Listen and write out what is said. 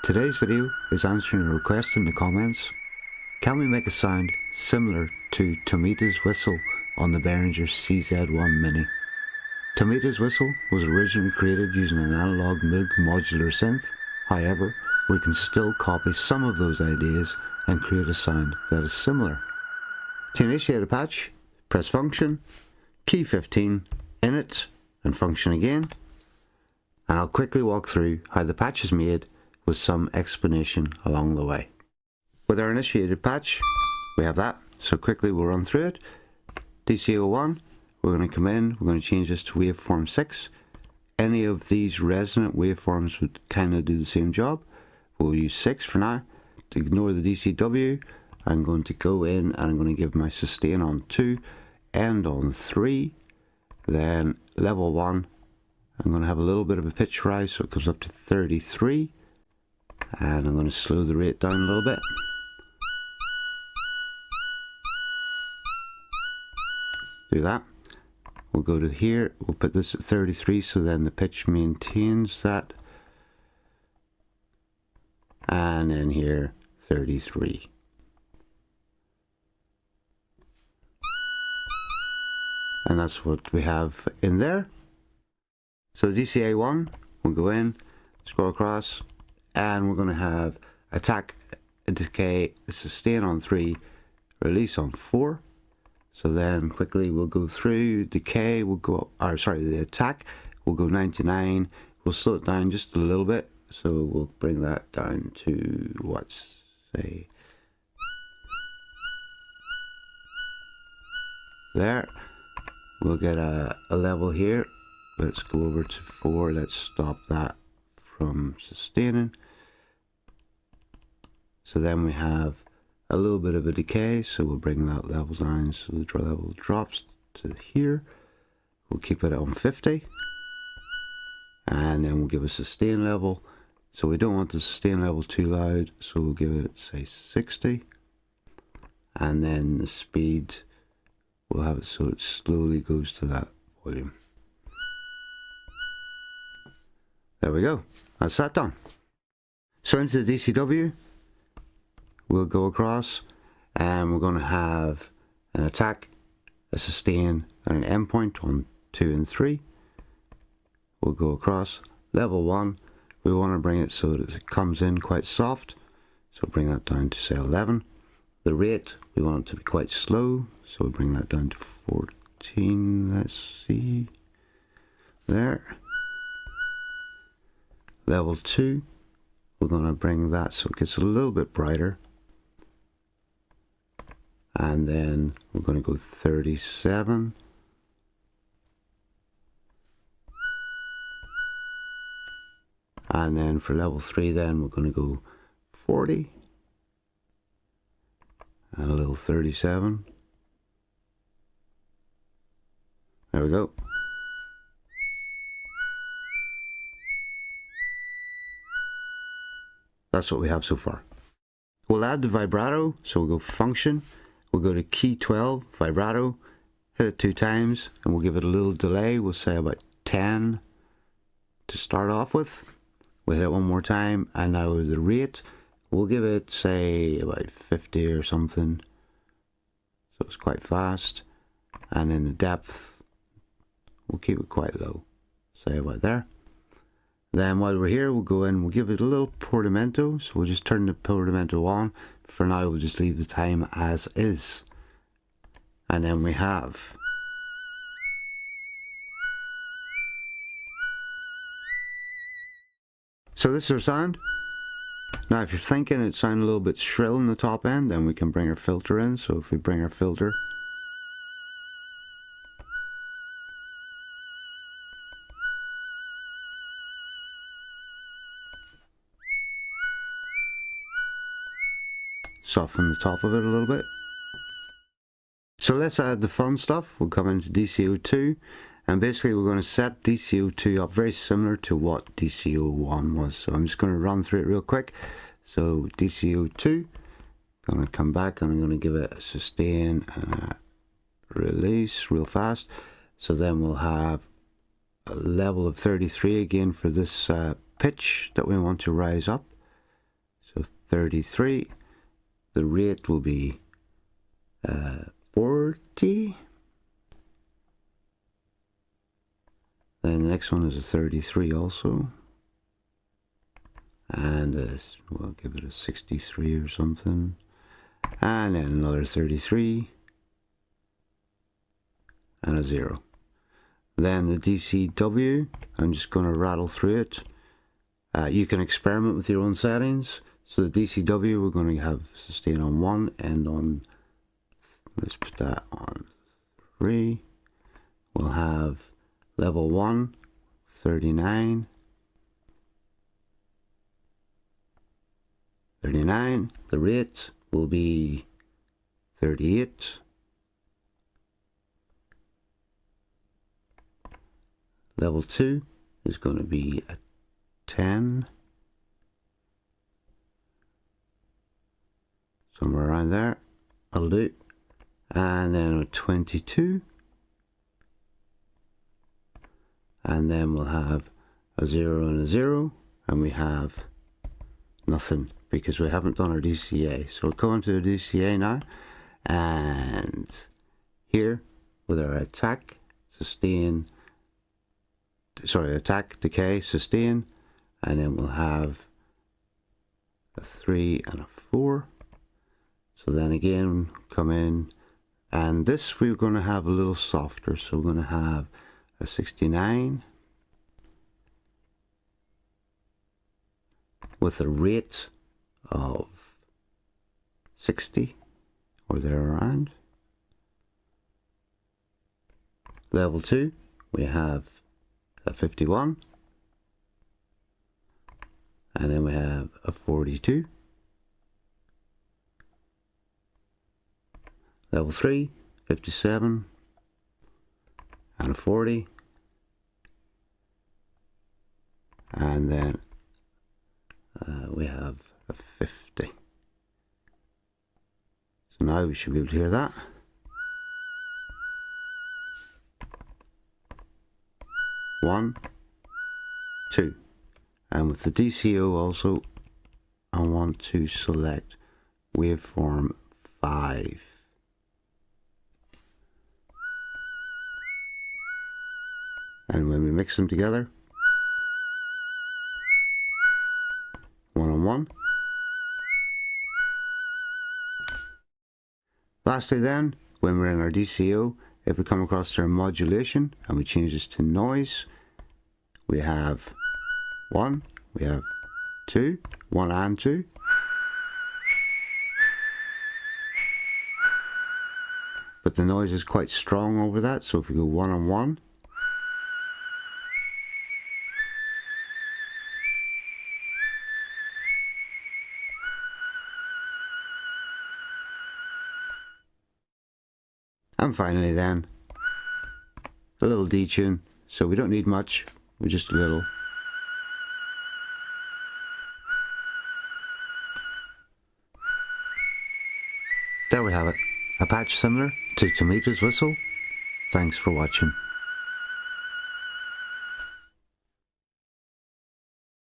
Today's video is answering a request in the comments. Can we make a sound similar to Tomita's whistle on the Behringer CZ-1 Mini? Tomita's whistle was originally created using an Analog Moog modular synth. However, we can still copy some of those ideas and create a sound that is similar. To initiate a patch, press Function, key 15, INIT, and Function again. And I'll quickly walk through how the patch is made with some explanation along the way. With our initiated patch, we have that, so quickly we'll run through it. DCO1, we're going to come in, we're going to change this to waveform 6. Any of these resonant waveforms would kind of do the same job. We'll use 6 for now. To ignore the DCW, I'm going to go in and I'm going to give my sustain on 2, end on 3, then level 1. I'm going to have a little bit of a pitch rise so it comes up to 33. And I'm going to slow the rate down a little bit. Do that. We'll go to here, we'll put this at 33 so then the pitch maintains that. And then here, 33. And that's what we have in there. So the DCA one, we'll go in, scroll across, and we're going to have attack, decay, sustain on 3, release on 4. So then quickly we'll go through decay, we'll go, or sorry, the attack, we'll go 99, we'll slow it down just a little bit, so we'll bring that down to, what's, say, there. We'll get a level here, let's go over to 4, let's stop that from sustaining. So then we have a little bit of a decay, so we'll bring that level down so the level drops to here. We'll keep it on 50, and then we'll give a sustain level. So we don't want the sustain level too loud, so we'll give it, say, 60, and then the speed, we'll have it so it slowly goes to that volume. There we go, that's that done. So into the DCW, we'll go across and we're going to have an attack, a sustain, and an endpoint on 2 and 3. We'll go across level 1. We want to bring it so that it comes in quite soft, so bring that down to, say, 11. The rate, we want it to be quite slow, so we'll bring that down to 14. Let's see, there. Level 2, we're going to bring that so it gets a little bit brighter. And then we're going to go 37. And then for level 3 then we're going to go 40. And a little 37. There we go. That's what we have so far. We'll add the vibrato, so we'll go function. We'll go to key 12, vibrato, hit it 2 times, and we'll give it a little delay. We'll say about 10 to start off with. We'll hit it one more time, and now the rate, we'll give it, say, about 50 or something. So it's quite fast. And then the depth, we'll keep it quite low, say about there. Then while we're here, we'll go in, we'll give it a little portamento, so we'll just turn the portamento on. For now, we'll just leave the time as is. And then we have so this is our sound. Now if you're thinking it sounds a little bit shrill in the top end, then we can bring our filter in. So if we bring our filter, soften the top of it a little bit. So let's add the fun stuff. We'll come into DCO2, and basically we're going to set DCO2 up very similar to what DCO1 was. So I'm just going to run through it real quick. So DCO2, going to come back and I'm going to give it a sustain and a release real fast. So then we'll have a level of 33 again for this pitch that we want to rise up. So 33. The rate will be 40. Then the next one is a 33 also. And we'll give it a 63 or something. And then another 33. And a 0. Then the DCW, I'm just going to rattle through it. You can experiment with your own settings. So the DCW, we're going to have sustain on 1, end on, let's put that on 3. We'll have level 1, 39. 39. The rate will be 38. Level 2 is going to be a 10. Somewhere around there. That'll do. And then a 22. And then we'll have a 0 and a 0. And we have nothing because we haven't done our DCA. So we'll go into the DCA now. And here with our attack, sustain, attack, decay, sustain, and then we'll have a 3 and a 4. So then again, come in, and this we're going to have a little softer. So we're going to have a 69 with a rate of 60 or there around. Level 2, we have a 51, and then we have a 42. Level 3, 57, and a 40, and then we have a 50. So now we should be able to hear that. One, 2, and with the DCO also, I want to select waveform 5. And when we mix them together, 1 on 1. Lastly then, when we're in our DCO, if we come across our modulation and we change this to noise, we have 1, we have 2, 1 and 2. But the noise is quite strong over that, so if we go 1 on 1, and finally then, a little detune, so we don't need much, we just a little. There we have it, a patch similar to Tomita's whistle. Thanks for watching.